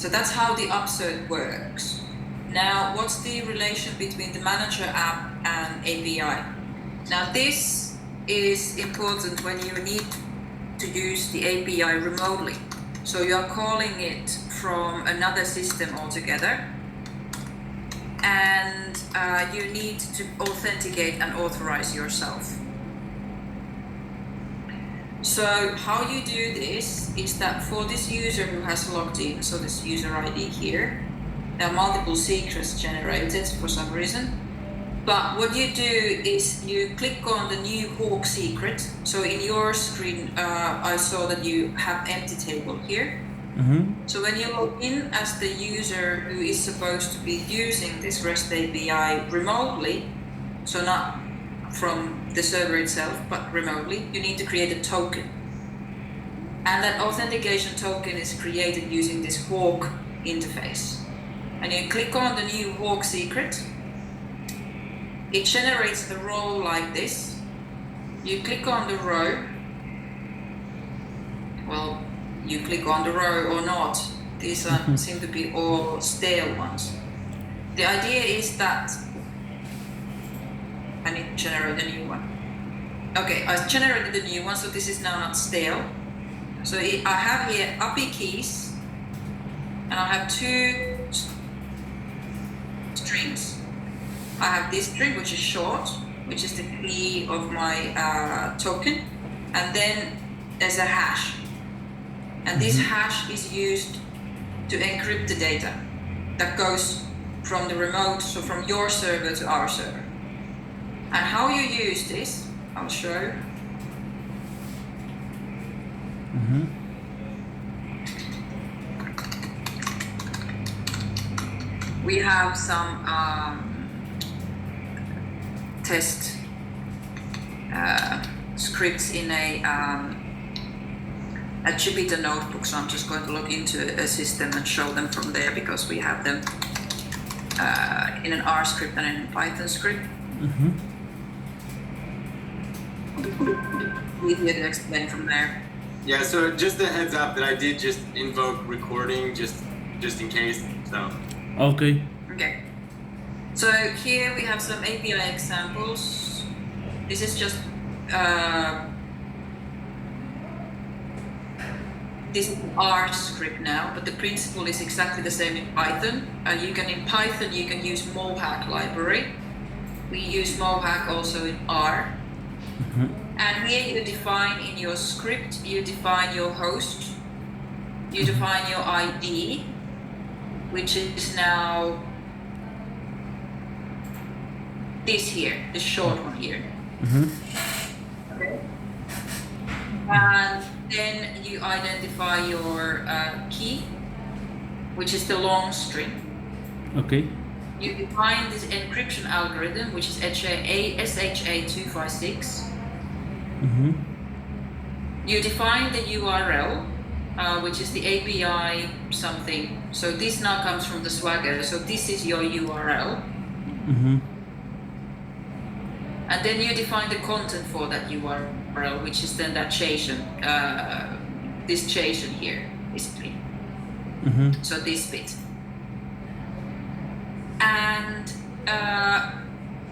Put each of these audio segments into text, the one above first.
So that's how the upsert works. Now, what's the relation between the manager app and API? Now, this is important when you need to use the API remotely. So you're calling it from another system altogether, and you need to authenticate and authorize yourself. So how you do this is that for this user who has logged in, so this user ID here, there are multiple secrets generated for some reason. But what you do is you click on the new Hawk secret. So in your screen, I saw that you have empty table here. Mm-hmm. So when you log in as the user who is supposed to be using this REST API remotely, so not from the server itself, but remotely, you need to create a token. And that authentication token is created using this Hawk interface. And you click on the new Hawk secret. It generates the row like this. You click on the row. Well, you click on the row or not. These seem to be all stale ones. The idea is that I need to generate a new one. Okay, I generated a new one, so this is now not stale. So I have here API keys, and I have two strings. I have this string, which is short, which is the key of my token, and then there's a hash. And this hash is used to encrypt the data that goes from the remote, so from your server to our server. And how you use this, I'll show. We have some test scripts in a Jupyter notebook, so I'm just going to log into a system and show them from there because we have them in an R script and in a Python script. Easier to explain from there. Yeah, so just a heads up that I did just invoke recording just in case, so. Okay. Okay. So here we have some API examples. This is just this is R script now, but the principle is exactly the same in Python. In Python you can use Mohawk library. We use Mohawk also in R. And here you define in your script, you define your host, you define your ID, which is now this here, the short one here. Okay. And then you identify your key, which is the long string. Okay. You define this encryption algorithm, which is SHA-256. You define the URL, which is the API something. So this now comes from the Swagger. So this is your URL. And then you define the content for that URL, which is then that JSON, this JSON here, basically. So this bit. And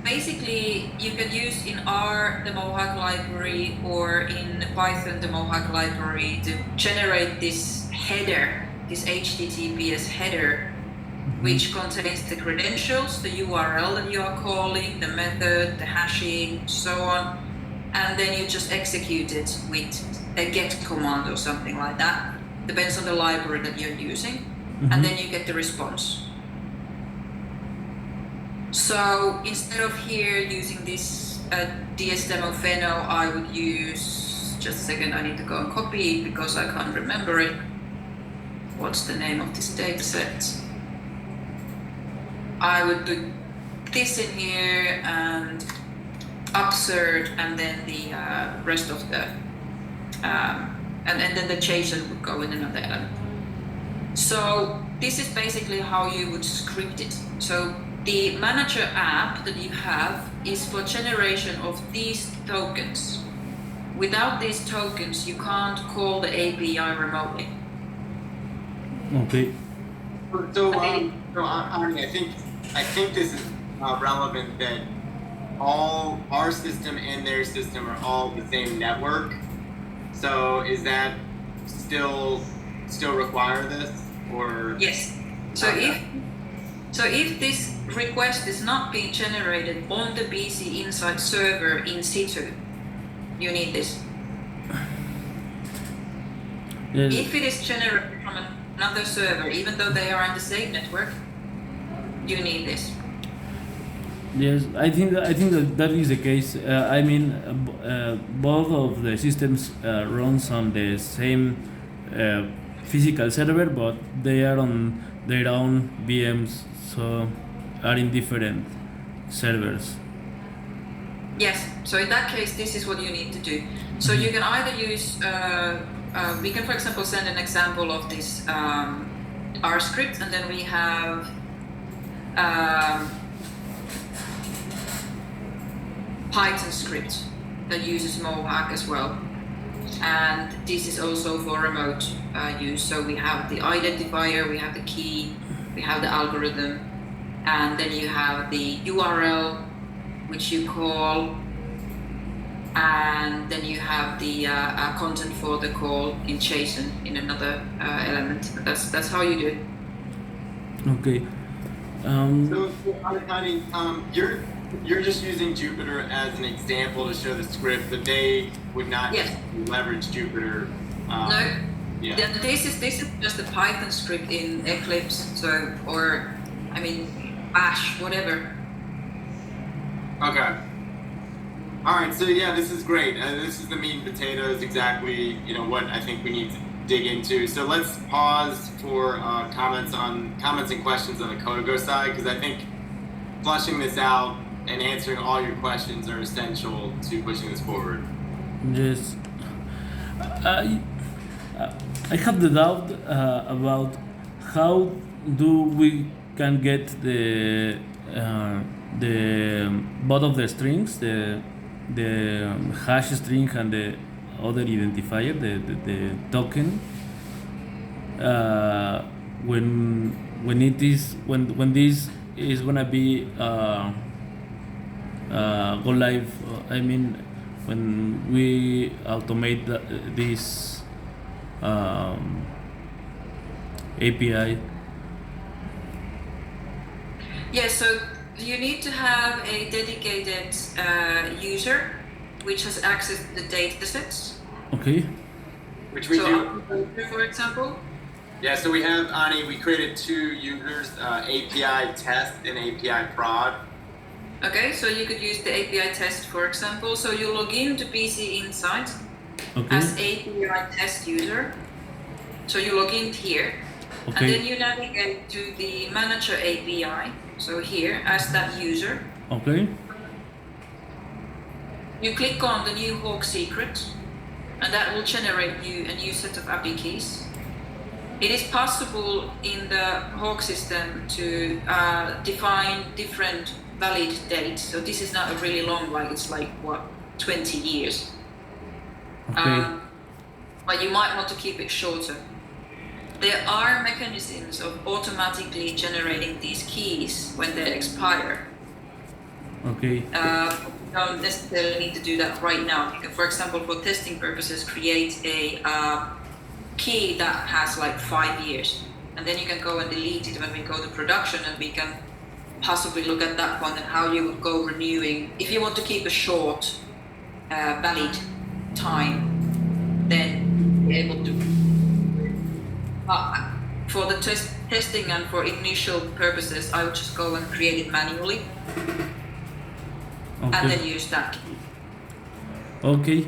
basically, you can use in R the Mohawk library or in Python the Mohawk library to generate this header, this HTTPS header, which contains the credentials, the URL that you are calling, the method, the hashing, so on. And then you just execute it with a get command or something like that. Depends on the library that you're using. And then you get the response. So instead of here using this dsdemo Feno, I would use, just a second, I need to go and copy it because I can't remember it. What's the name of this data set? I would put this in here and upsert, and then the rest of the, and then the JSON would go in another element. So this is basically how you would script it. So the manager app that you have is for generation of these tokens. Without these tokens, you can't call the API remotely. Okay. Ani, I think this is relevant that all our system and their system are all the same network. So is that still require this, or? Yes. So Okay. if this request is not being generated on the BC Insight server in situ, you need this. Yes. If it is generated from another server, even though they are on the same network, you need this. Yes, I think that is the case. I mean, both of the systems runs on the same physical server, but they are on their own VMs, so are in different servers. Yes. So in that case, this is what you need to do. So you can either use. We can, for example, send an example of this R script, and then we have. Python script that uses Mohawk as well, and this is also for remote use. So we have the identifier, we have the key, we have the algorithm, and then you have the URL which you call, and then you have the content for the call in JSON in another element. That's how you do it. Okay. So Ani, you're just using Jupyter as an example to show the script that they would not Yes. leverage Jupyter. No. Yeah. Yeah, this is just a Python script in Eclipse, so or I mean Bash, whatever. Okay. All right. So yeah, this is great. This is the meat and potatoes, exactly. What I think we need to dig into. So let's pause for comments and questions on the Codago side, because I think flushing this out and answering all your questions are essential to pushing this forward. Yes. I have the doubt about how do we can get the both of the strings, the hash string and the other identifier, the token, when this is gonna be go live. I mean, when we automate this API. Yeah, so you need to have a dedicated user which has access to the data sets. Okay. Which we do. For example. Yeah, so we have, Ani, we created two users, API test and API prod. Okay, so you could use the API test, for example. So you log into BC Insight Okay. as API test user. So you log in here, and then Okay. you navigate to the manager API. So here, as that user, Okay. you click on the new Hawk secret, and that will generate you a new set of API keys. It is possible in the Hawk system to define different valid dates. So this is not a really long, like it's like what, 20 years. Okay. But you might want to keep it shorter. There are mechanisms of automatically generating these keys when they expire. Okay. You don't necessarily need to do that right now. You can, for example, for testing purposes, create a key that has like 5 years, and then you can go and delete it when we go to production, and we can possibly look at that one and how you would go renewing. If you want to keep a short valid time, then be able to. For the testing and for initial purposes, I would just go and create it manually and then Okay. use that key. Okay.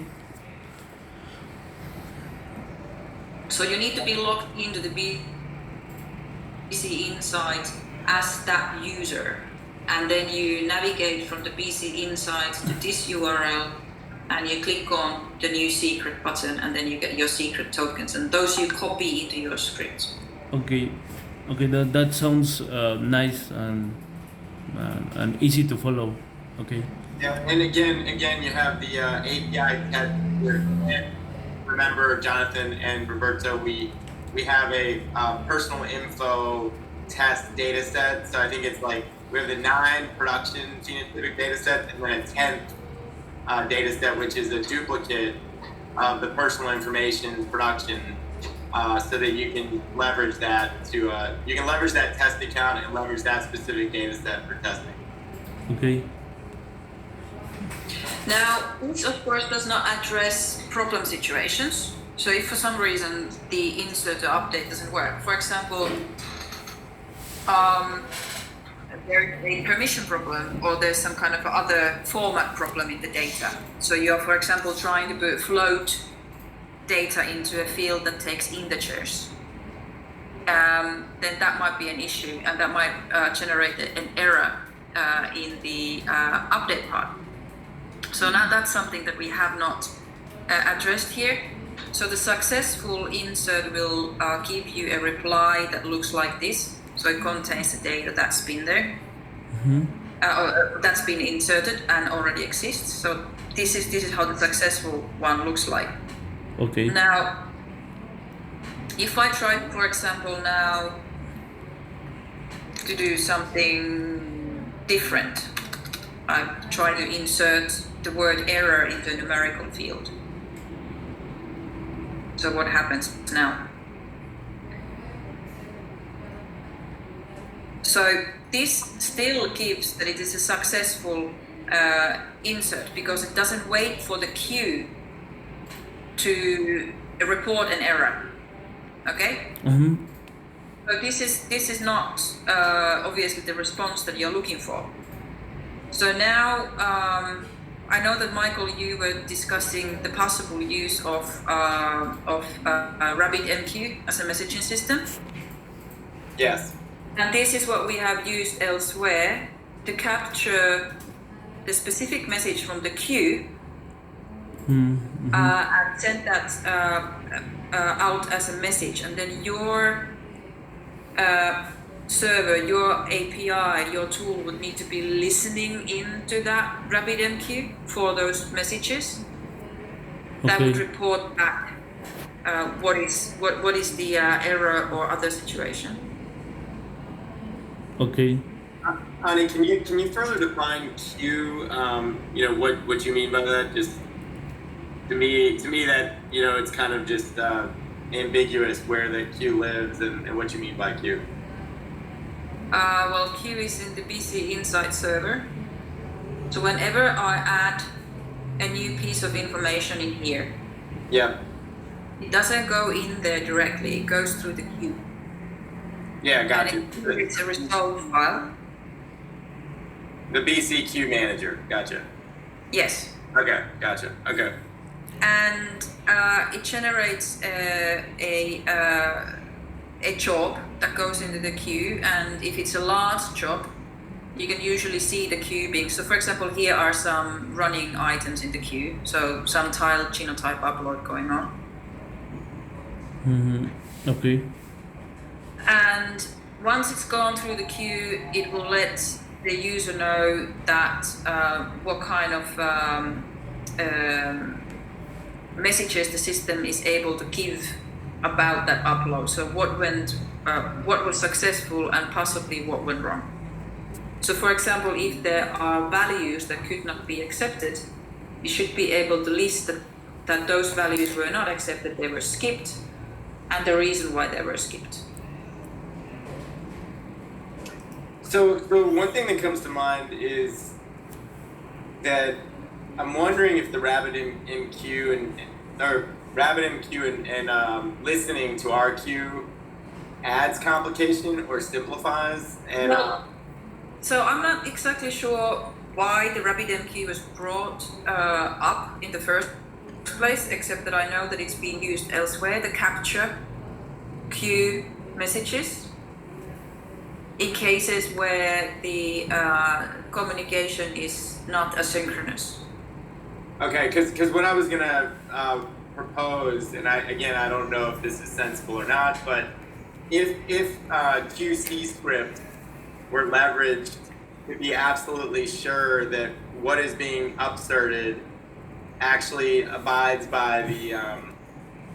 So you need to be logged into the BC Insight as that user, and then you navigate from the BC Insight to this URL, and you click on the new secret button, and then you get your secret tokens, and those you copy into your script. Okay. Okay. That sounds nice and easy to follow. Okay. Yeah, and again, you have the API test here. And remember, Jonathan and Roberto, we have a personal info test data set. So I think it's like we have the 9 production phenotypic data set and then a 10th data set, which is a duplicate of the personal information production, so that you can leverage that to you can leverage that test account and leverage that specific data set for testing. Okay. Now, this of course does not address problem situations. So if for some reason the insert or update doesn't work, for example, there's a permission problem or there's some kind of other format problem in the data. So you're, for example, trying to float data into a field that takes integers. Then that might be an issue and that might generate an error in the update part. So now that's something that we have not addressed here. So the successful insert will give you a reply that looks like this. So it contains the data that's been there, or that's been inserted and already exists. So this is how the successful one looks like. Okay. Now, if I try, for example, now to do something different, I try to insert the word error into a numerical field. So what happens now? So this still gives that it is a successful insert because it doesn't wait for the queue to report an error. Okay? Mm-hmm. So this is not obviously the response that you're looking for. So now I know that Michael, you were discussing the possible use of RabbitMQ as a messaging system. Yes. And this is what we have used elsewhere to capture the specific message from the queue and send that out as a message. And then your server, your API, your tool would need to be listening into that RabbitMQ for those messages. That would report back what is the error or other situation. Okay. Ani, can you further define queue? You know what you mean by that? Just to me that it's kind of just ambiguous where the queue lives and what you mean by queue. Well, queue is in the BC Insight server. So whenever I add a new piece of information in here, Yeah. it doesn't go in there directly. It goes through the queue. Yeah, got you. And it's a result file. The BC queue manager. Gotcha. Yes. Okay. Gotcha. Okay. And it generates a job that goes into the queue, and if it's a large job, you can usually see the queue being. So, for example, here are some running items in the queue. So, some tile genotype upload going on. Okay. And once it's gone through the queue, it will let the user know that what kind of messages the system is able to give about that upload. So what was successful and possibly what went wrong. So for example, if there are values that could not be accepted, you should be able to list that those values were not accepted, they were skipped, and the reason why they were skipped. So one thing that comes to mind is that I'm wondering if the RabbitMQ and listening to our queue adds complication or simplifies. And so I'm not exactly sure why the RabbitMQ was brought up in the first place, except that I know that it's being used elsewhere to capture queue messages in cases where the communication is not asynchronous. Okay, because what I was gonna propose, and I don't know if this is sensible or not, but if QC script were leveraged to be absolutely sure that what is being upserted actually abides by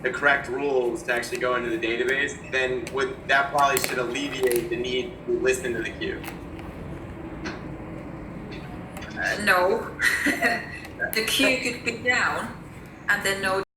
the correct rules to actually go into the database, then that probably should alleviate the need to listen to the queue. No. The queue could be down and then no